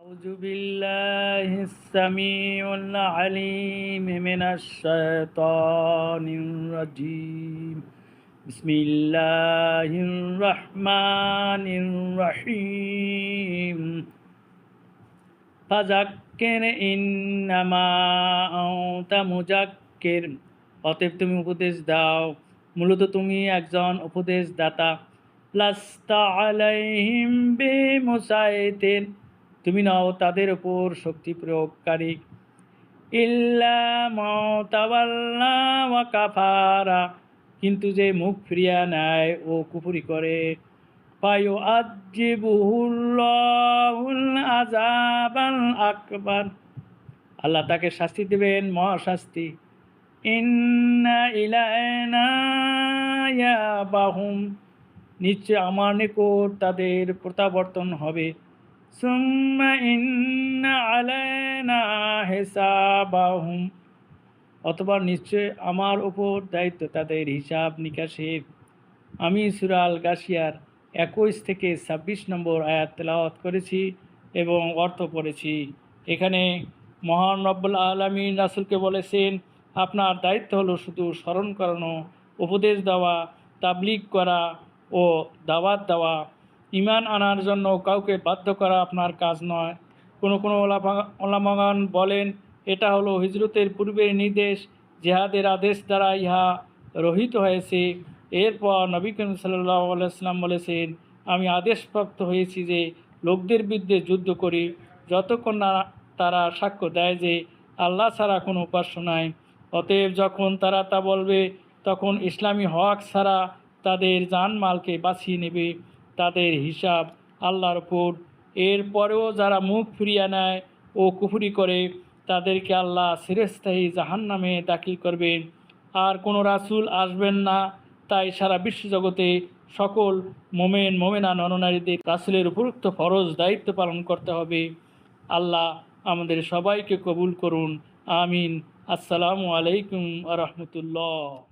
أعوذ بالله السميع العليم من الشيطان الرجيم بسم الله الرحمن الرحيم ফাযাক্কির ইন্নামা আনতা মুযাক্কির, অতএব তুমি উপদেশ দাও, মূলত তুমি একজন উপদেশদাতা। লাস্তা আলাইহিম বিমুসাইতির, তুমি নও তাদের উপর শক্তি প্রয়োগকারী। ইল্লা মান তাওয়াল্লা ওয়া কাফারা, কিন্তু যে মুখ ফিরিয়ে নেয় ও কুফরি করে। ফায়ুআযিবুহুল্লাহুল আযাবাল আকবার, আল্লাহ তাকে শাস্তি দেবেন মহাশাস্তি। ইন্না ইলাইনা ইয়াবাহুম, নিশ্চয় আমার নিকট তাদের প্রত্যাবর্তন হবে। সুম্মা ইন্না আলাইনা হিসাবাহুম, অথবা নিশ্চয় আমার উপর দায়িত্ব তাদের হিসাব নিকাশের। আমি সূরা আল গাশিয়ার 21 থেকে 26 নম্বর আয়াত তেলাওয়াত করেছি এবং অর্থ পড়েছি। এখানে মহান রব্বুল আলামিন রাসূলকে বলেছেন, আপনার দায়িত্ব হলো শুধু স্মরণ করানো, উপদেশ দেওয়া, তাবলীগ করা ও দাওয়াত দেওয়া। ঈমান আনার জন্য কাউকে বাধ্য করা আপনার কাজ নয়। কোনো ওলামাগণ বলেন এটা হলো হিজরতের পূর্বের নির্দেশ, জিহাদের আদেশ দ্বারা ইহা রহিত হয়েছে। এরপর নবী করিম সাল্লাল্লাহু আলাইহি ওয়াসাল্লাম বলেছেন, আমি আদেশপ্রাপ্ত হয়েছি যে লোকদের বিরুদ্ধে যুদ্ধ করি যতক্ষণ না তারা সাক্ষ্য দেয় যে আল্লাহ ছাড়া কোনো উপাস্য নাই। অতএব যখন তারা তা বলবে তখন ইসলামী হক ছাড়া তাদের জানমালকে বাঁচিয়ে নেবে, তাদের হিসাব আল্লাহর উপর। এরপরেও যারা মুখ ফিরিয়ে নেয় ও কুফরি করে তাদেরকে আল্লাহ চিরস্থায়ী জাহান্নামে দাখিল করবেন, আর কোনো রাসূল আসবেন না। তাই সারা বিশ্বজগতে সকল মোমেনা নরনারীদের রাসূলের উপরোক্ত ফরজ দায়িত্ব পালন করতে হবে। আল্লাহ আমাদের সবাইকে কবুল করুন, আমিন। আসসালামু আলাইকুম ওয়া রাহমাতুল্লাহ।